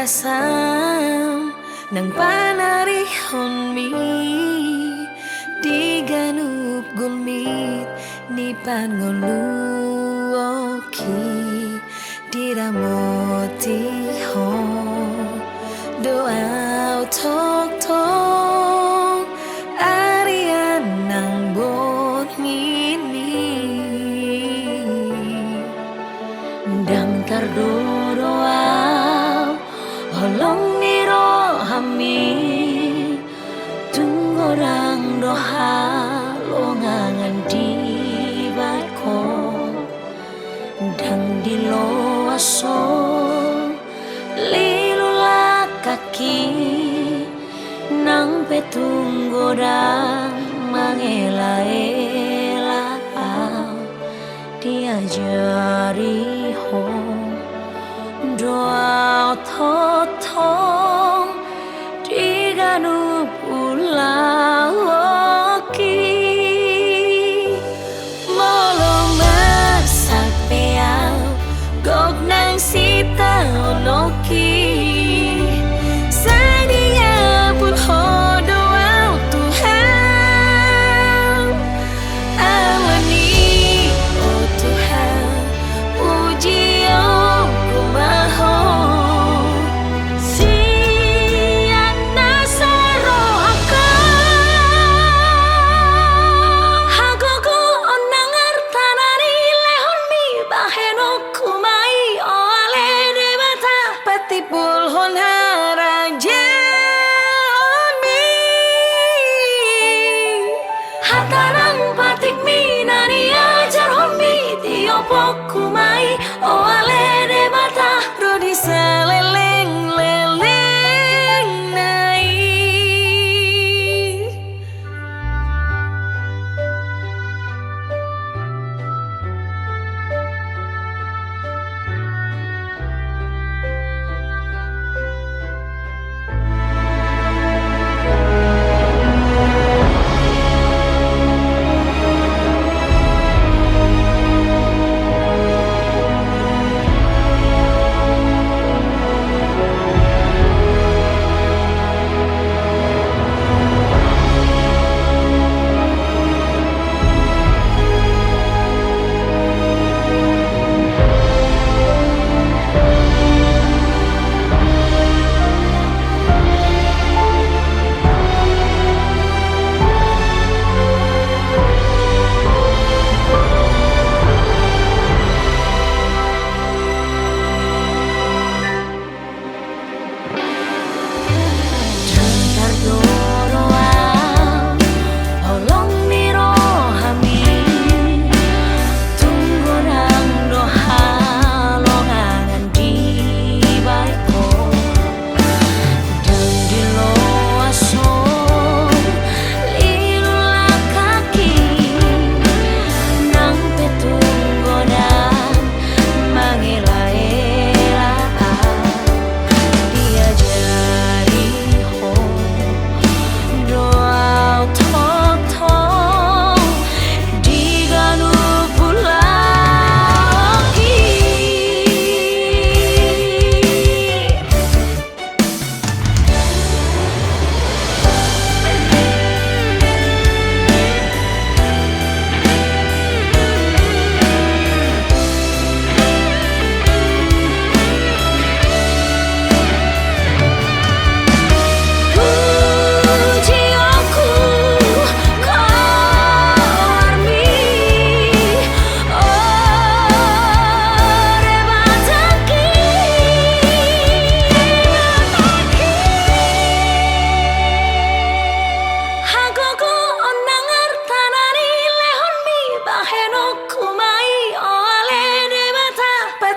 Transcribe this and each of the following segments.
Rasam nang panarihon mi diganup gulmit ni pangoluoki diramoti ho doa tok tok arian nang bon ngini dang tardoa Holong niro hami tunggorang doha longangan di bako dang di loaso lilula kaki nang petunggorang mangela-ela diajari ho doa thotong diganu pulaoki molong masak peau gog nang sita onoki sadia pun hodo au Tuhan alani oh Tuhan puji oh kumaho tipul hon haraja on mi hatarang patik minani ajar hon mi tiopok kumai o ale de mata rodi seleleng leleng nai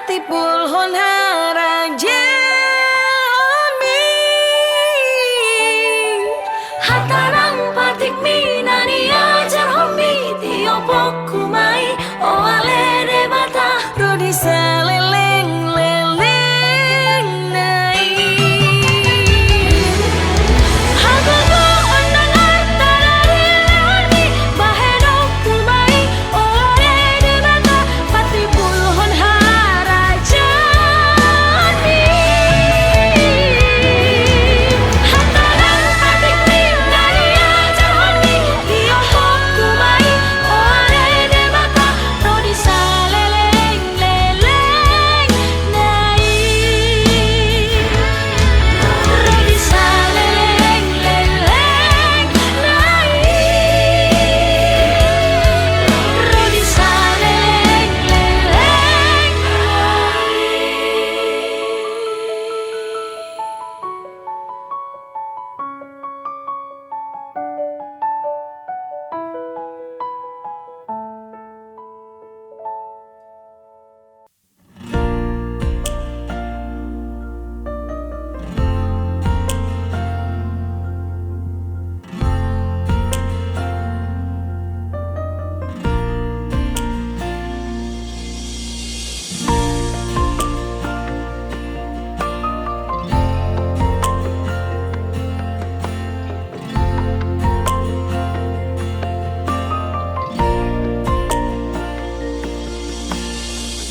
tipul hon haraja on mi hatarang patik minani ajar hon mi tiopok kumai o ale de mata rodi seleleng leleng nai hagogo onang artarari lehon mi baheno kumai o ale de mata patipul hon haraja on mi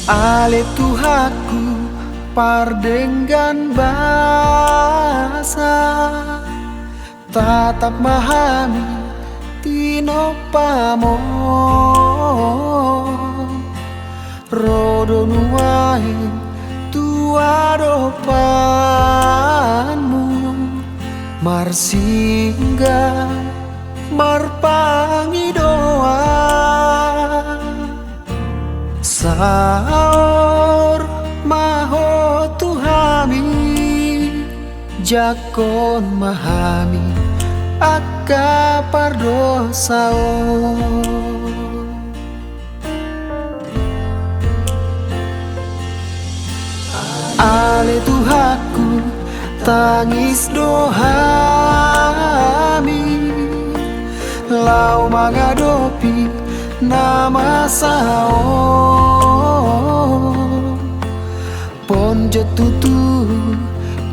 Ale Tuhaku pardenggan bahasa tatap mahami tino pamo rodo nuahin tuado panmu marsingga marpangi doa saor maho Tuhami jakon mahami akka pardosao ale Tuhaku tangis dohami lau mangadopi nama sao pon jetutu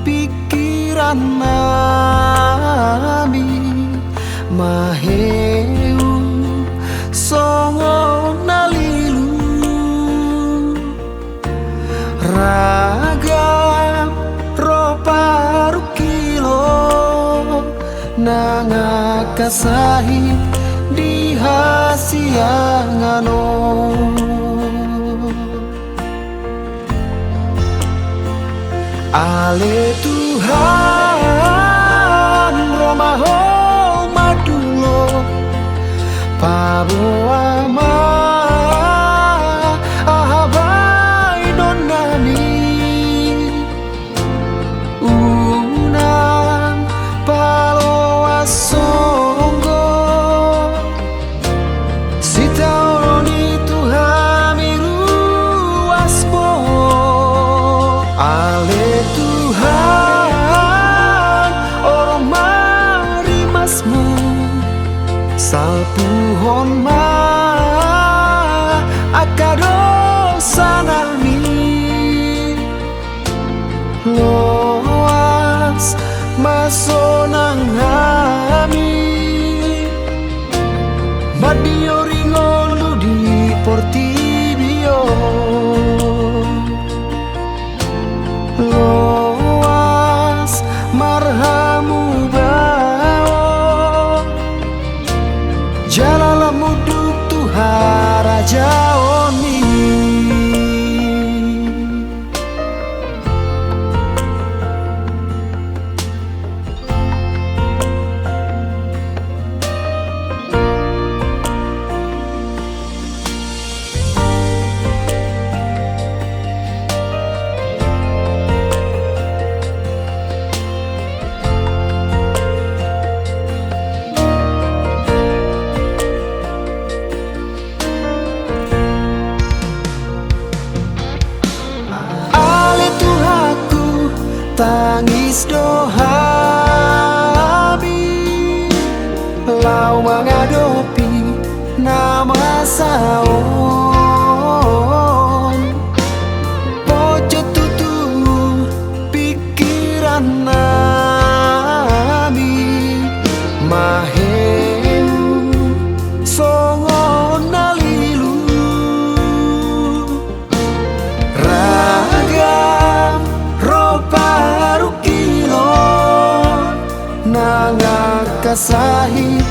pikiran nami maheu songo nalilu ragam roparu kilo nangakasahi di hasiangano ale Tuhan romaho madulo paboama ahabai donani unang paloa songgo sitaoni Tuhami ruaspo ale Tuhan orang marimasmu salpuhon ma akado sanami loas masonang hami madio ringolu di portibio loas marhamu bao jalala muduk Tuhara jaoni tangis dohami lau mengadopi nama saon pojok tutu pikiran nami mahem songo nalilu ragam roparu kilo nangakasahi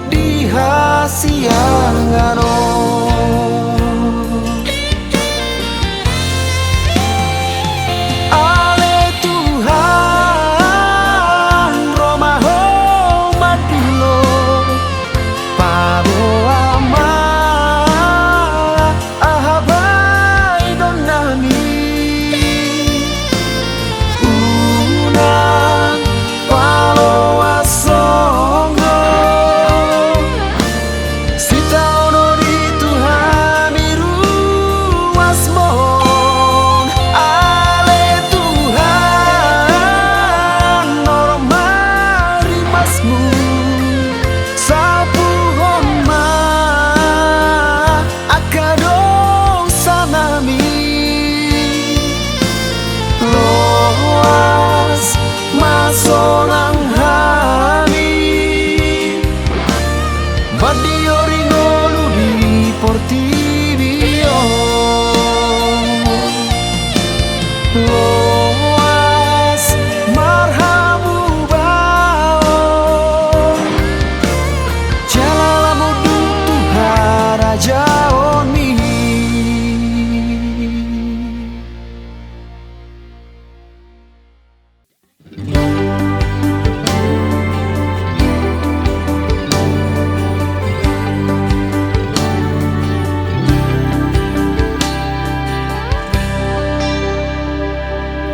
di hasiangano ale Tuhan romaho madulo paboama ahabai donami sitaono di Tuhan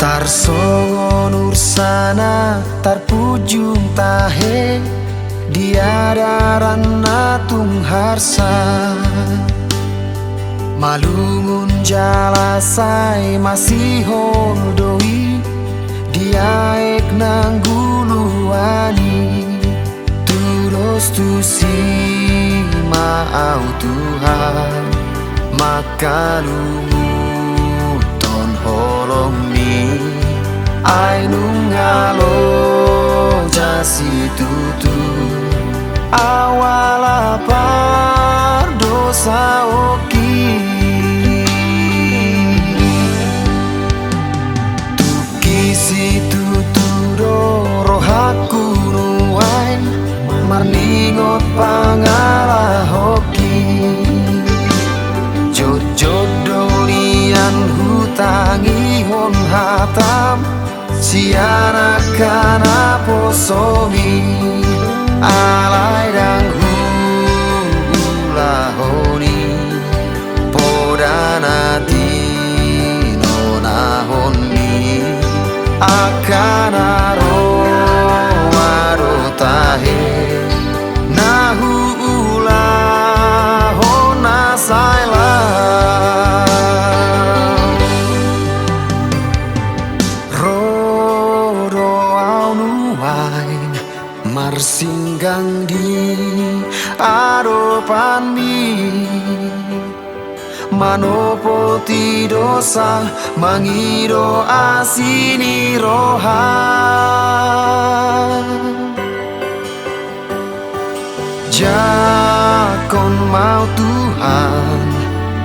Tarsongon ursana tarpujung tahe diadaran natung harsa malungun jalasai masih holdoi diaek nangguluani terus tu si maau Tuhan maka ton holong ni ai nungalo jasi tutu awal par dosa oki tuki si tutu do rohaku nuai marningot pangala hoki jojod dolian hutangi hon hatam siana kana posomi alai dang hula honi podana tino nahoni akana ro waro tahe nahu ula hona saila marsinggang di adopan mi manopoti dosa mangido asini rohan jakon mau Tuhan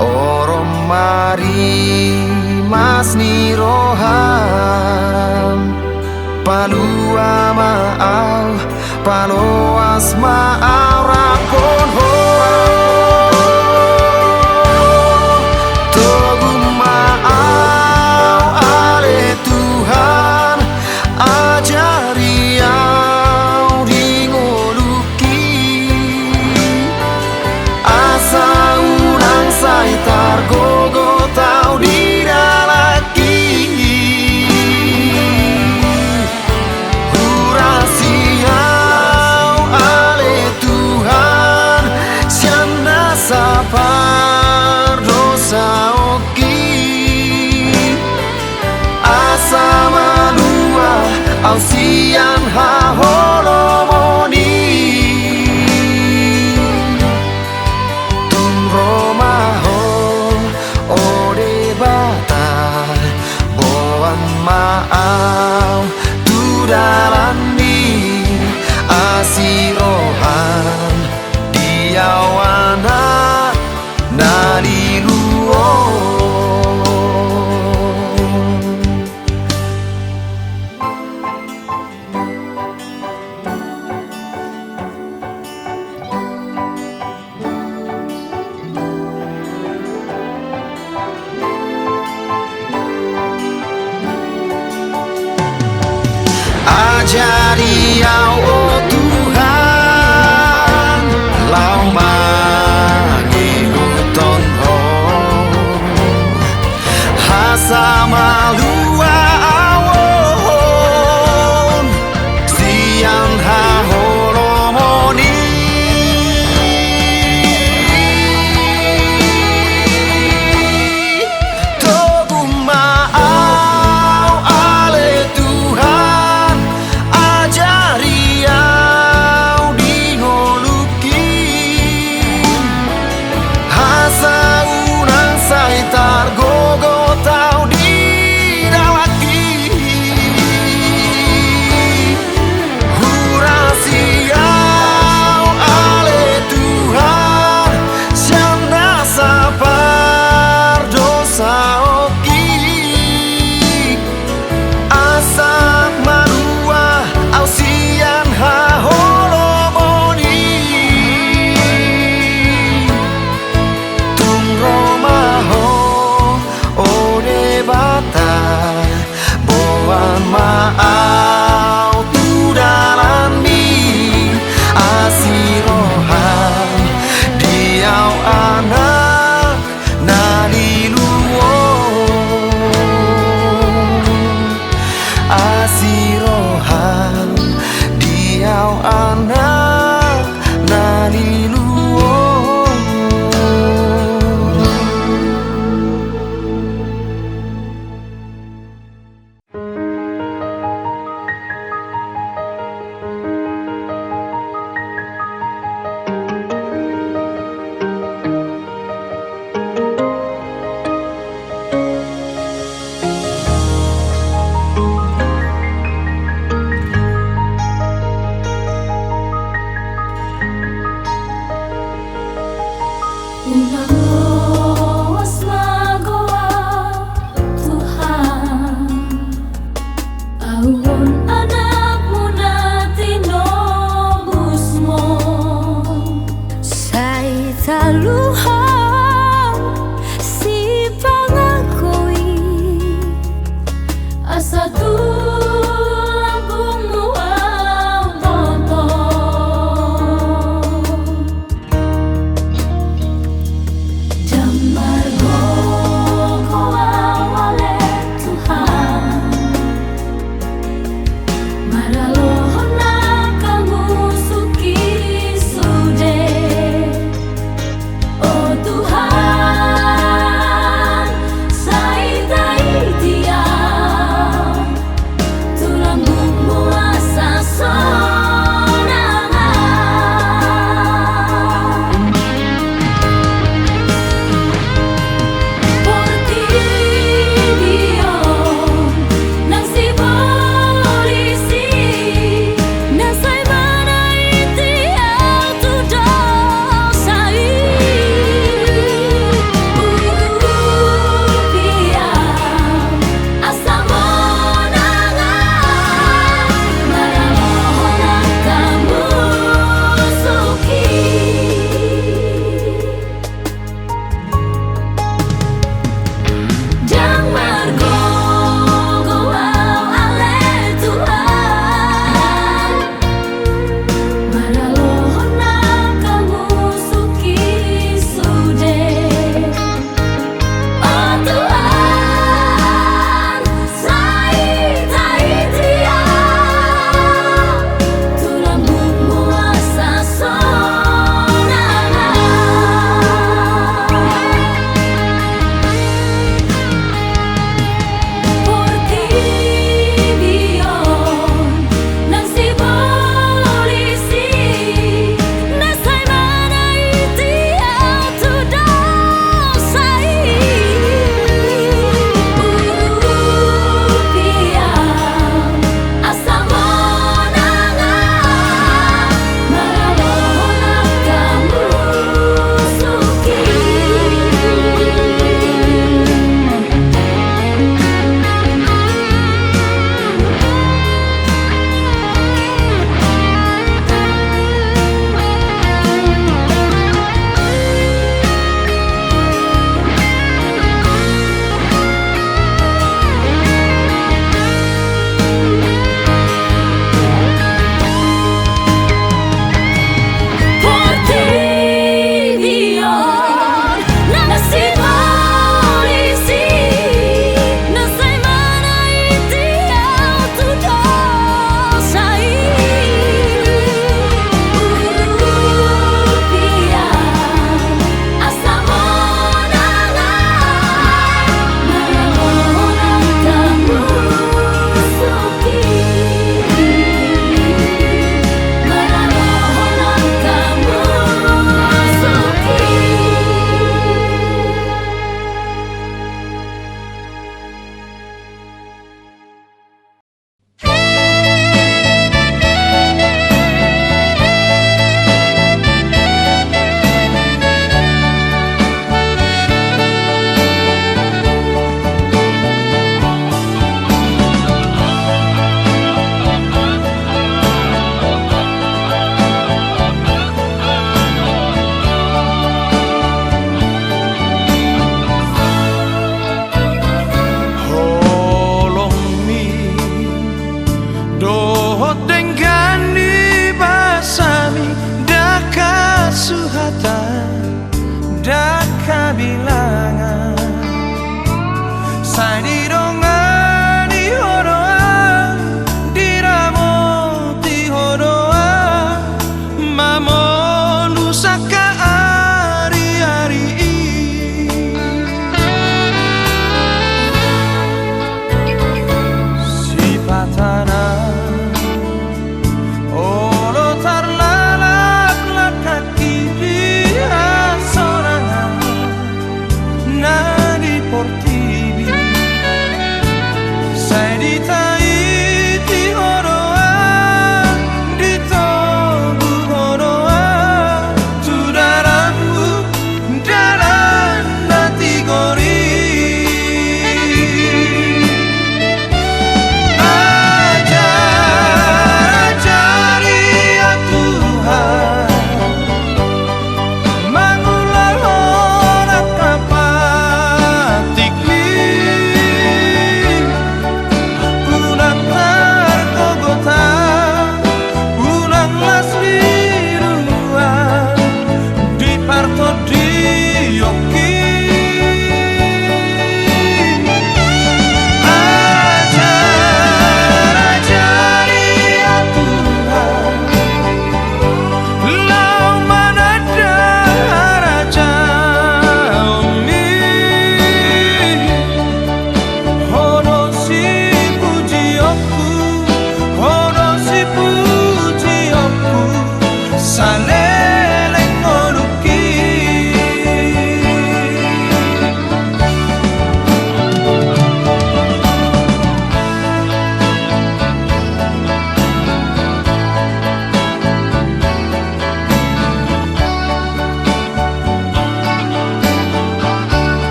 orom mari mas ni rohan palua maau paloas maau rakon ho togu maau ale Tuhan ajari au dingoluki asa urang sai targogo tau diralaki sapar dosa oki asa malua au sian haholomoni tum romaho ode bata boan maau tudalani asirohan diawana nari luo ajari au oh Tuhan lau sama lua awon siang haholomoni togu maau ale Tuhan ajari au dingoluki hasa unang sai targogo tau dira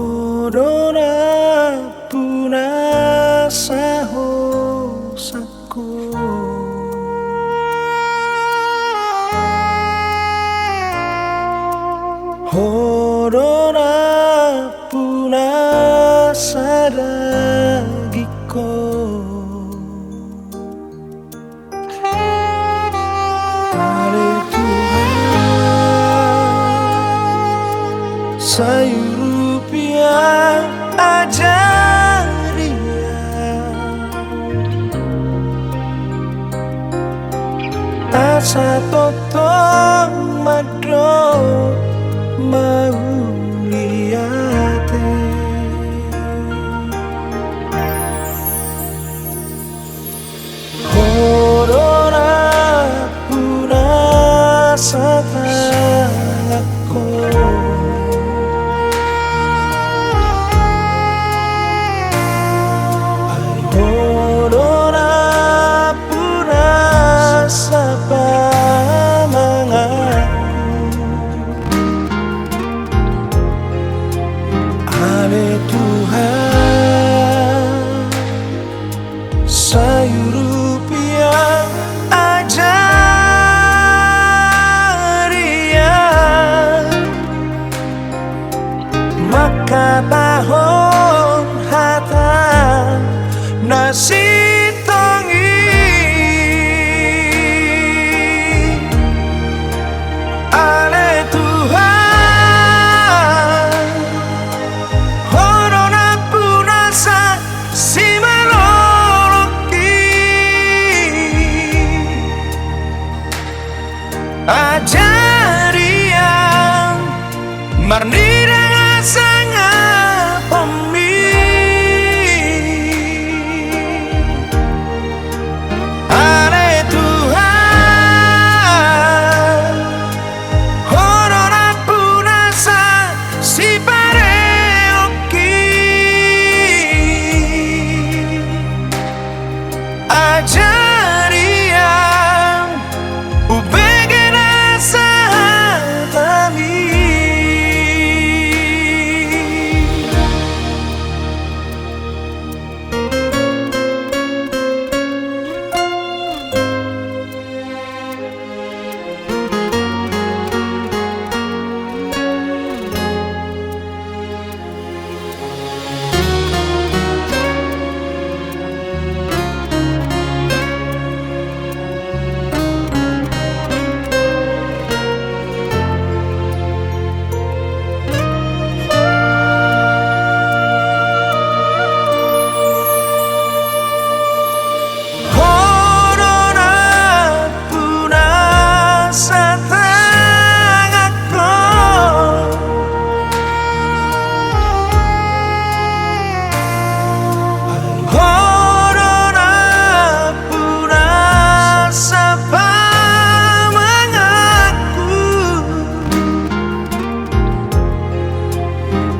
Hodona puna sahosaku Hodona puna sadagiko Hari Tuhan sayur rupiah Ale Tuhan, sayur rupiah ajaria, maka tahun hata nasi tongi. Ale Tuhan, horona punasa si meloloki, ajaria marni dengan sangat pemi. Ale Tuhan, horona punasa si pareoki, ajaria ubegena sahatami.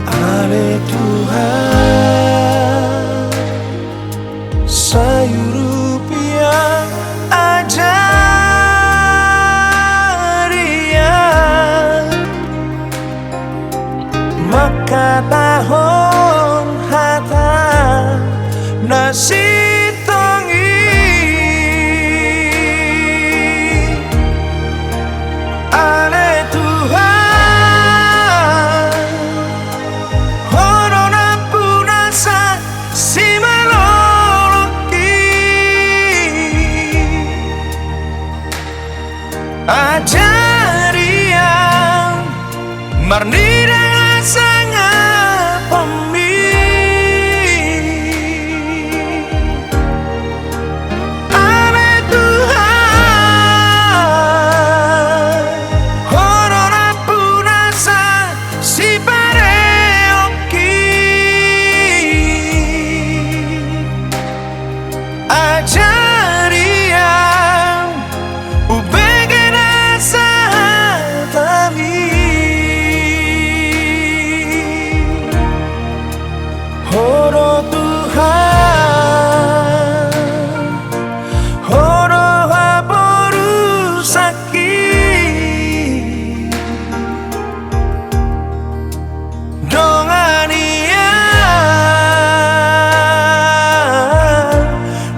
Ale Tuhan, sayur rupiah ajaria, maka tahun hata nasi tongi. Ale Tuhan, horona punasa si meloloki, ajaria marni dengan sangat pemi. Ale Tuhan, horona punasa si pareoki, ajaria ubegena sahatami. Horo Tuhan, horo haboru sakit dongania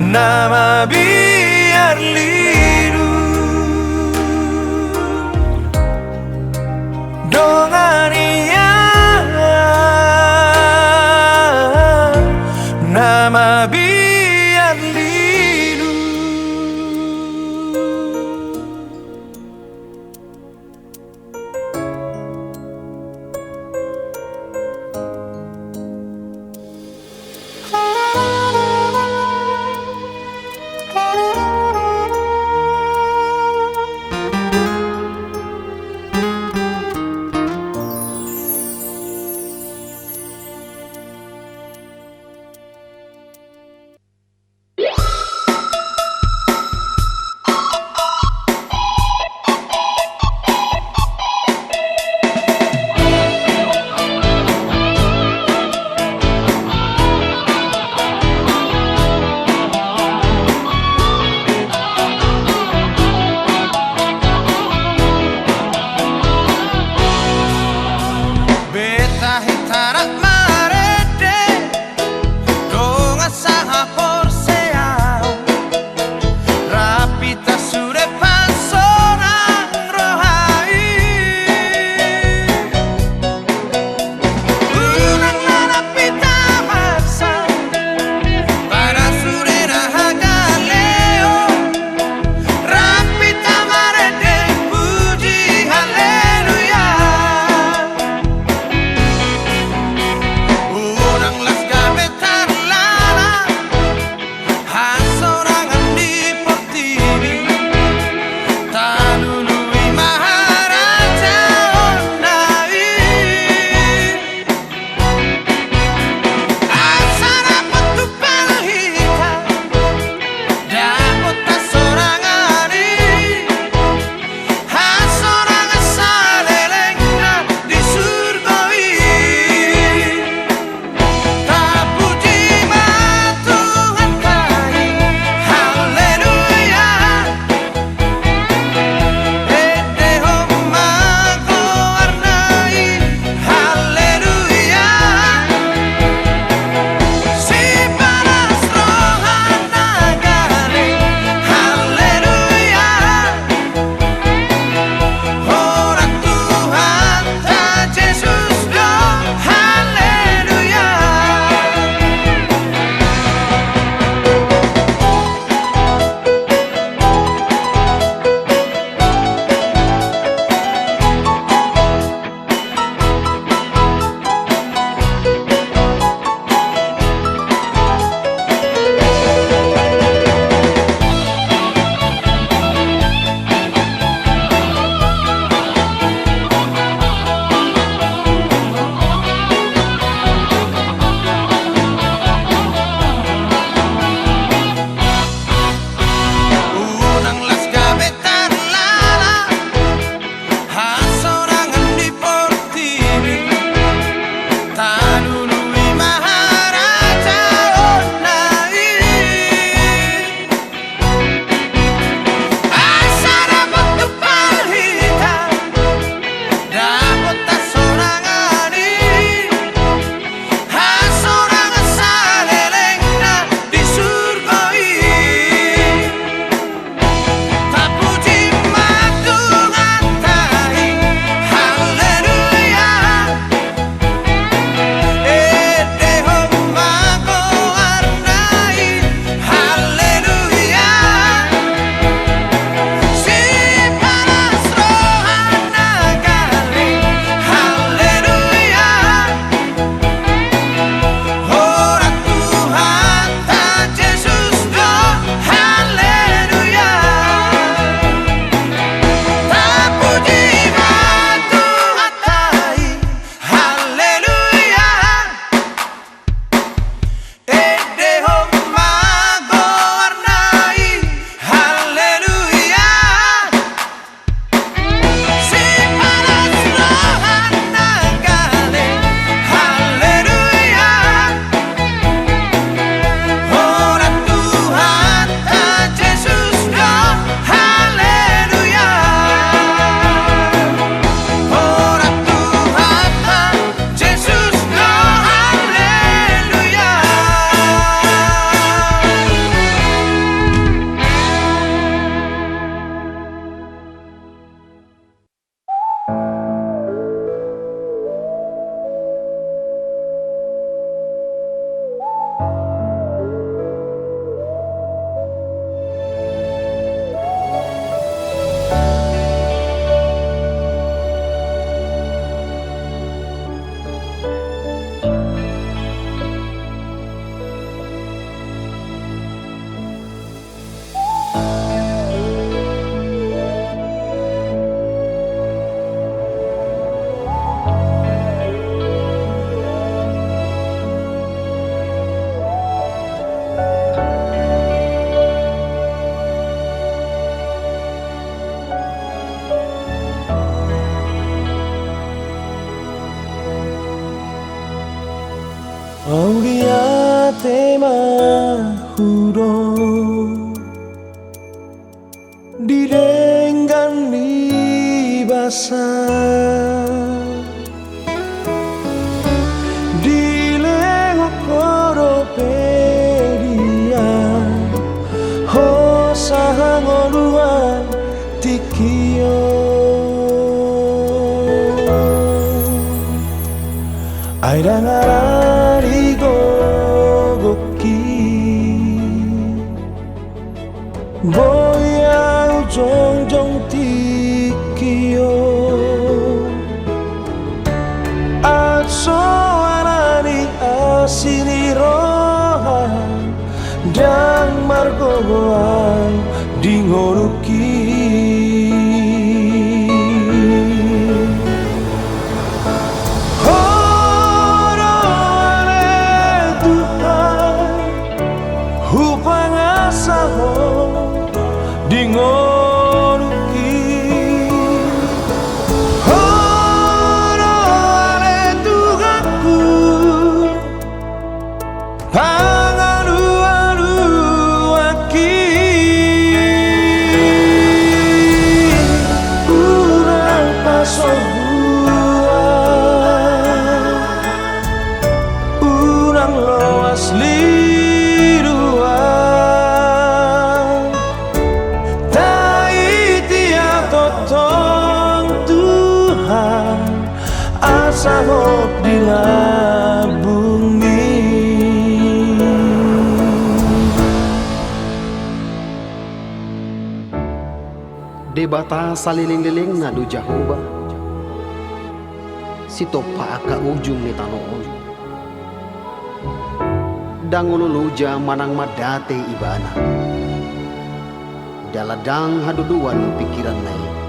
nama biar liru dongania nama biar liru. Aulia tema huro direnggan libasa dilengok koropedia hosahangoluan tikio airangarari gogoki boya ujong-jong tikio atso arani asini rohan dan margogoan dingoruki dingoruki horo ale tugaku pangaru-aruaki urang pasobuan urang loas sahot di bumi debata saliling-liling ngadu jahoba si topa aka ujung ni tanoon dangululuja manang madate ibana daladang haduduan pikiran nai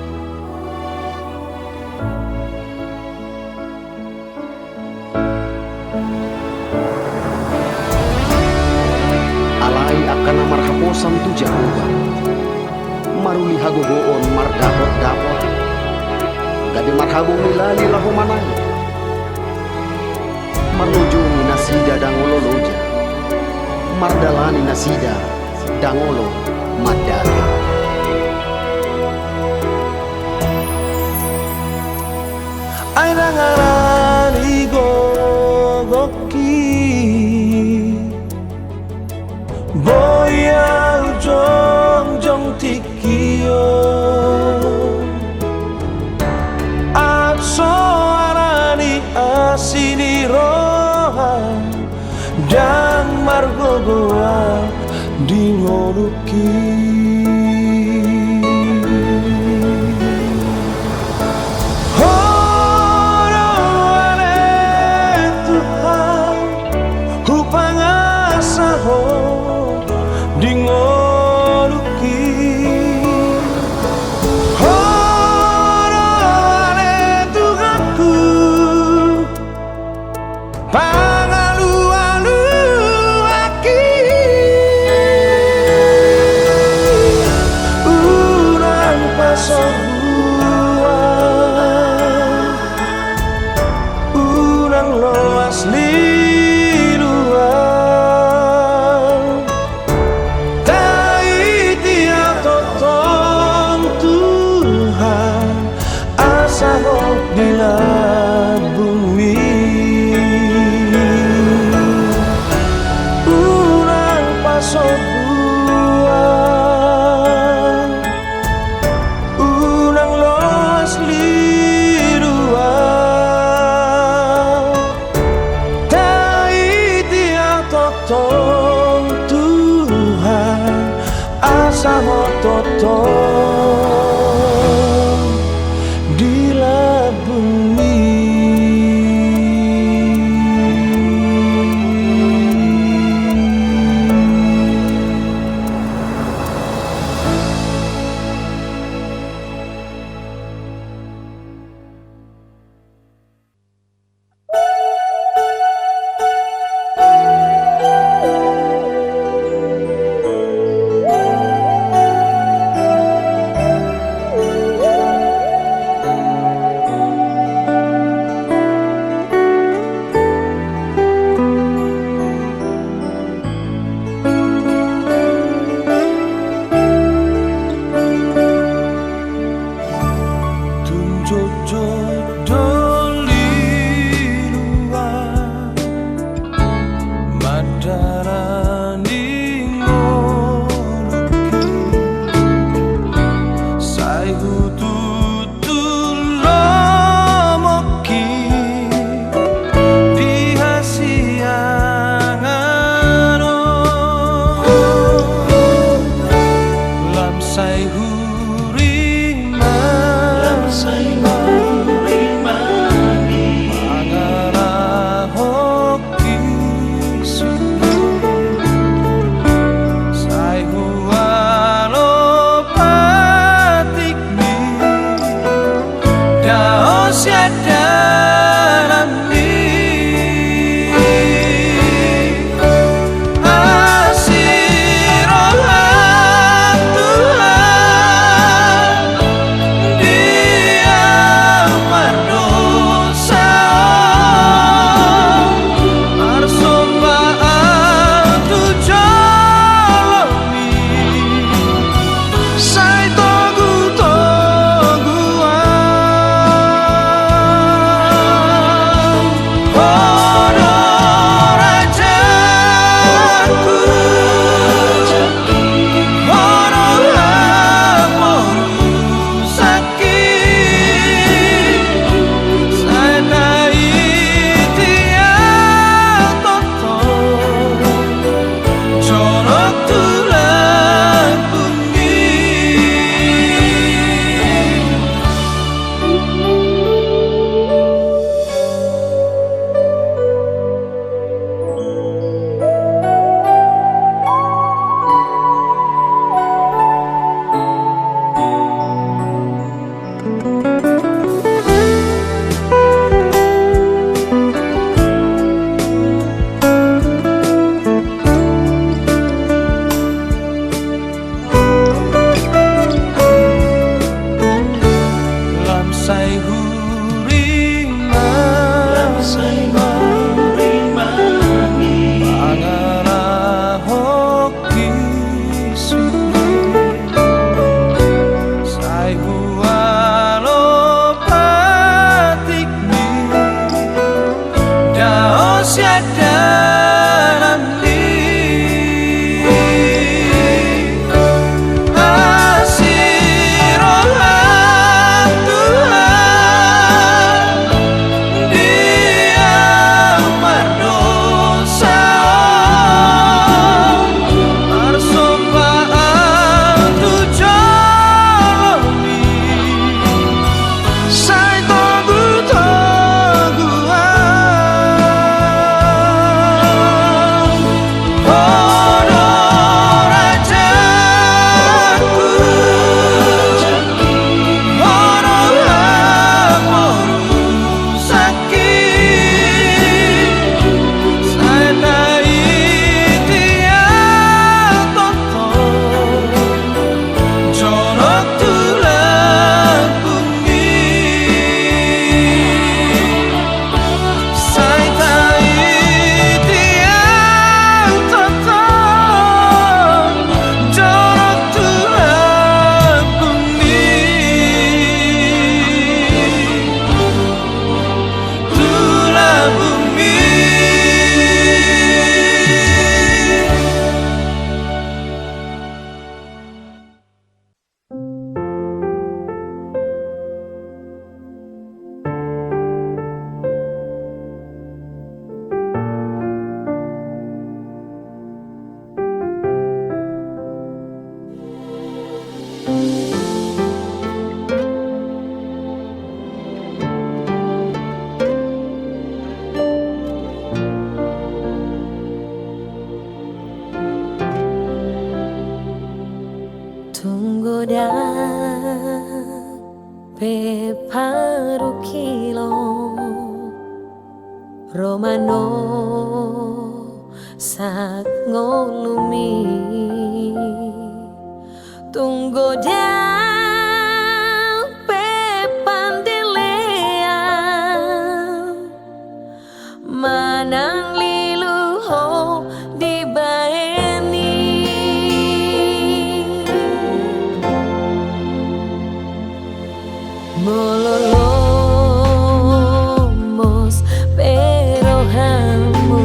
karena marhaposan tu Jehovah maruli hagogoon mardapot-dapot gabi marhabong nilali lahomanay marlujung nasida dangolo loja mardalani nasida dangolo madale ay nangarani gogoki boya ujong-jong tikio atso arani asini rohan dan margogoa dingoruki horo ale Tuhan hupangasaho dingoruki horo ale tugaku pangalu-aluaki urang pasobuan urang loas bumi urang pasobuan urang loas liruan taiti ang totong Tuhan asa mo totong di bumi. Tunggoda pe parukilo Romano sak ngolumi Tunggoda pe pandelea Manang liluho di baeni Mololomos perohamu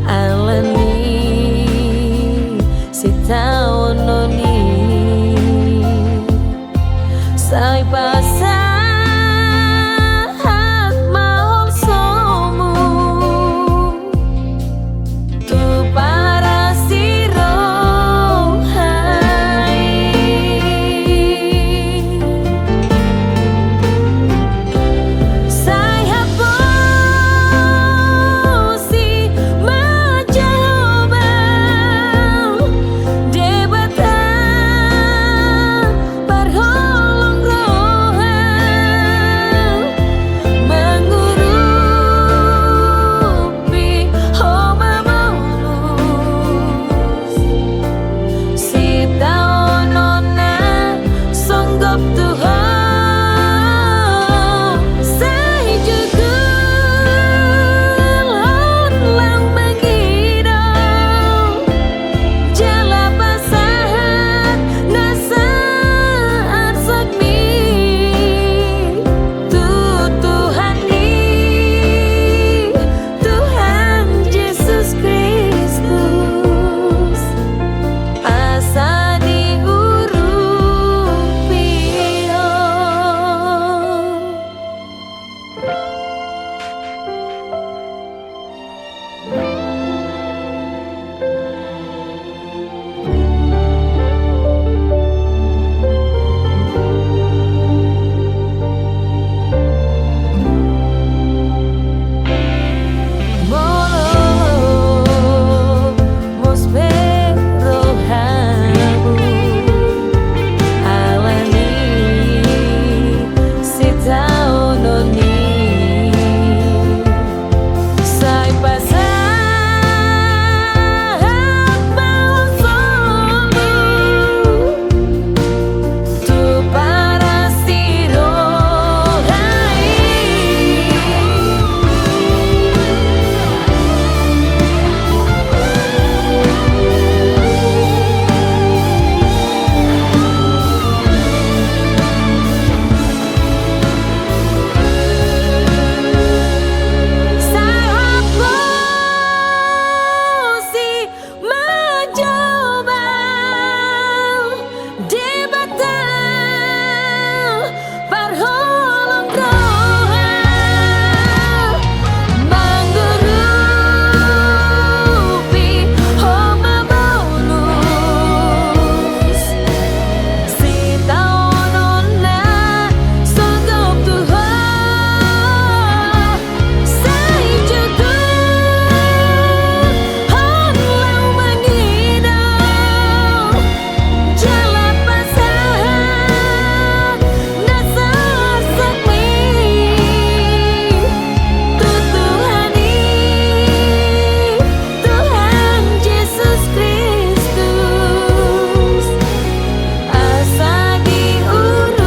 alani sitaononi sai pasahat mahol somu tu para sirohai sai hapusi macoba debatan berholong rohan mengurupi homa maulus si taonona songgop Tuhan sai jugul lang mengidau jala pasahan nasaan sakmi Tuhan Tuhan Yesus Kristus asa diurupi Mololomos perohamu alani sitaononi sai pasahat mahol somu tu para sirohai sai hapusi mencoba debatan berholong rohan mengurupi homa maulus si taonona songgop Tuhan sai jugul lang mengidau jala pasahan nasar sakmi Tuhan Yesus Kristus asa diurupi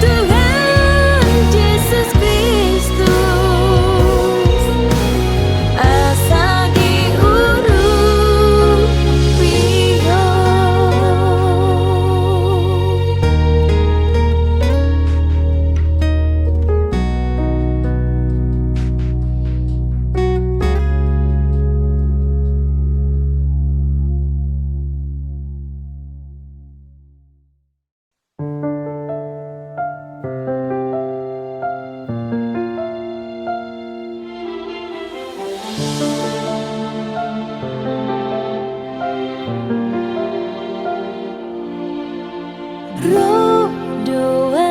Tuhan Yesus Kristus asa diurupi Roh doa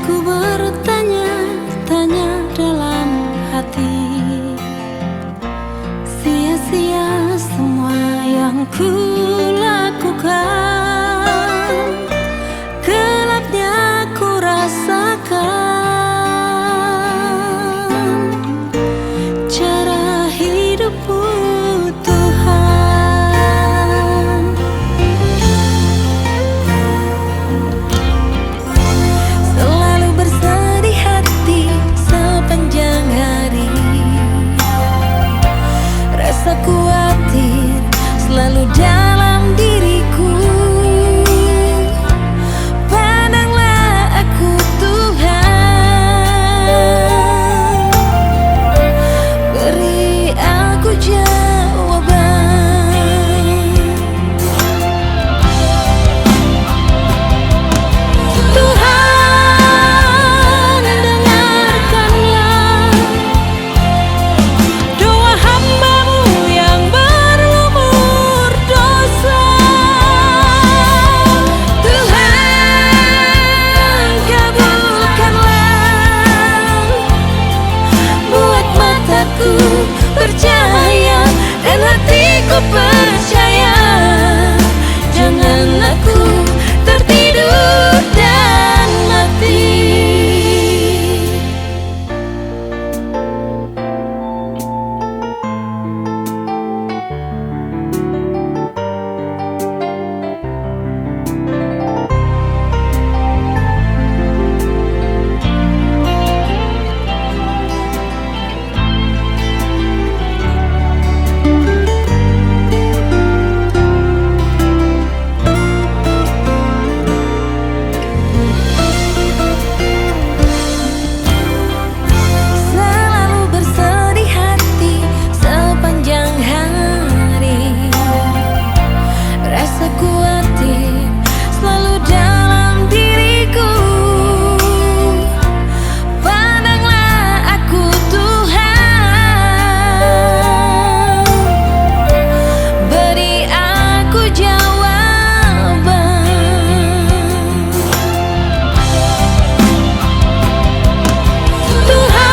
Ku bertanya-tanya dalam hati, sia-sia semua yang ku lakukan, gelapnya ku rasakan cara hidupmu Tuhan. Selalu bersedih hati sepanjang hari, rasa khawatir selalu dalam diriku. Pandanglah aku Tuhan, beri aku jawaban. Tuhan, dengarkanlah doa hamba-Mu yang berlumur dosa. Tuhan, kabulkanlah, buat mataku percaya dan hatiku percaya. Jangan aku tertidur dan mati. Selalu bersedih hati sepanjang hari, rasa khawatir selalu dalam diriku. Pandanglah aku Tuhan, beri aku jawaban. Tuhan,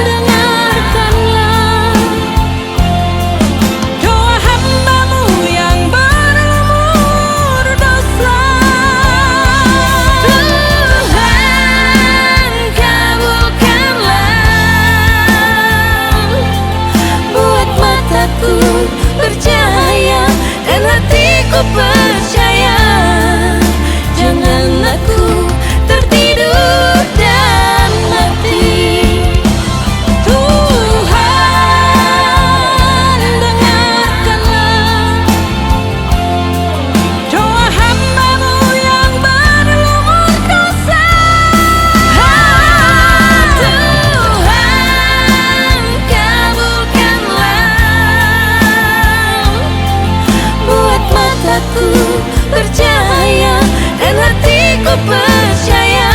dengarkanlah doa hamba-Mu yang berlumur dosa. Tuhan, kabulkanlah, buat mataku percaya dan hatiku percaya. Jangan aku tertidur dan mati. Tuhan, dengarkanlah doa hamba-Mu yang berlumur dosa. Tuhan, kabulkanlah, buat mataku percaya dan hatiku percaya.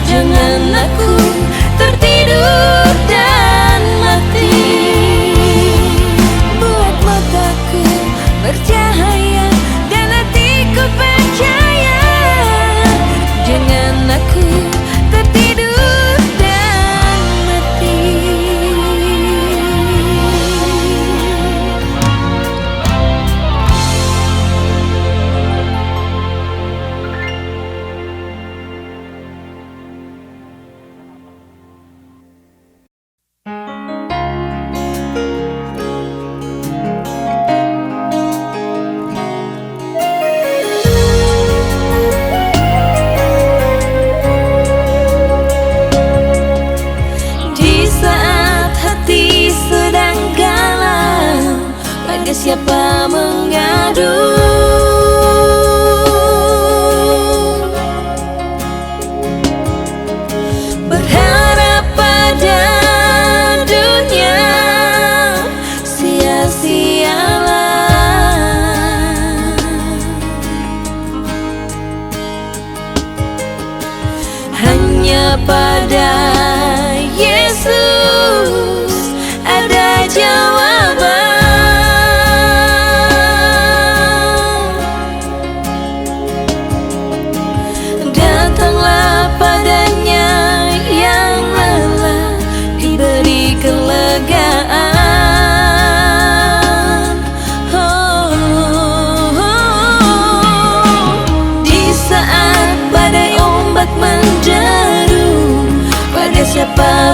Jangan aku tertidur dan mati. Buat mataku percaya dan hatiku percaya. Jangan aku tertidur dan mati. Di saat hati sedang galau, pada siapa mengadu? Berharap pada dunia sia-sialah. Hanya pada Yesus ada jawaban. Dan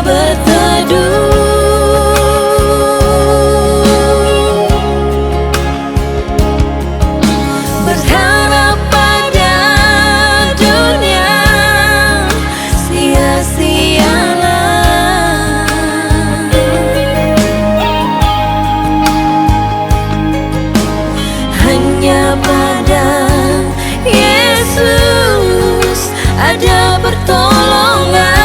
berteduh, berharap pada dunia sia-sialah. Hanya pada Yesus ada pertolongan.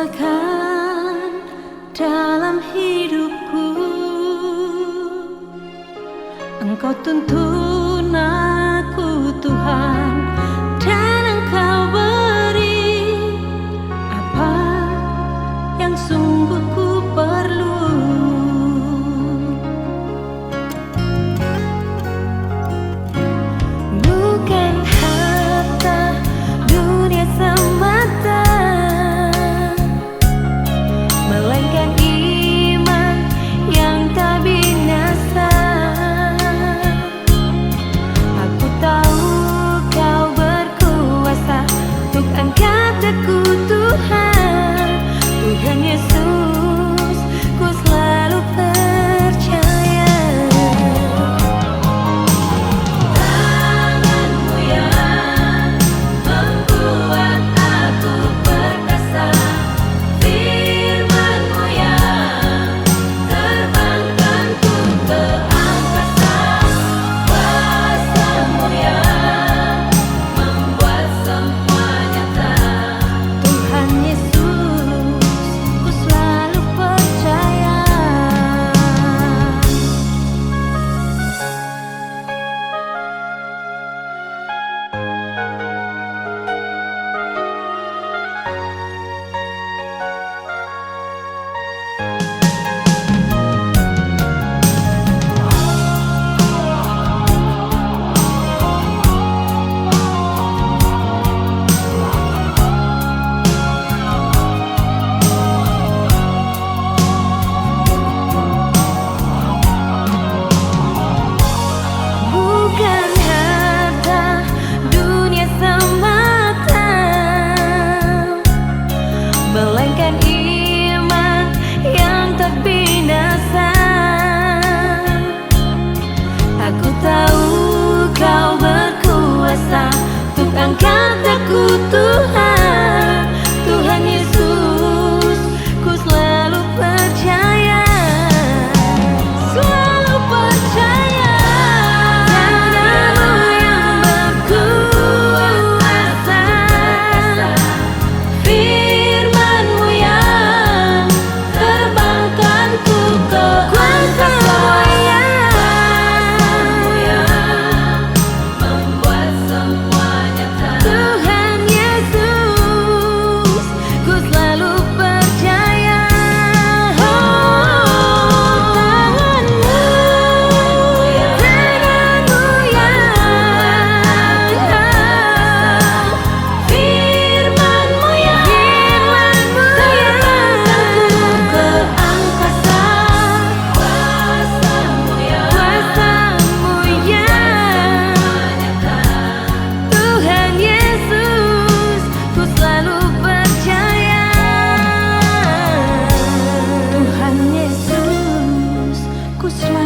rasakan dalam hidupku. Engkau tuntun aku Tuhan, dan Engkau beri apa yang sungguh ku perlu. Bukan harta dunia semata, melainkan iman yang tak binasa. Aku tahu Kau berkuasa untuk angkat aku Tuhan. Tuhan Yesus, ku selalu percaya. Tangan-Mu yang membuat aku perkasa, firman-Mu yang terbangkanku ke angkasa, kuasa-Mu yang membuat semua nyata. Tuhan Yesus, ku selalu percaya. Bukan harta dunia semata, melainkan iman yang tak binasa. Aku tahu Kau berkuasa untuk angkat aku Tuhan. Tuhan Yesus, ku selalu percaya. Selalu percaya. Tangan-Mu yang berkuasa, firman-Mu yang terbangkanku ke angkasa, kuasa-Mu yang membuat semua nyata. Tuhan Yesus, ku selalu percaya. Tangan-Mu yang firman-Mu yang terbangkanku ke angkasa, kuasa-Mu yang nyata. Tuhan Yesus, ku selalu percaya. Tuhan Yesus, ku selalu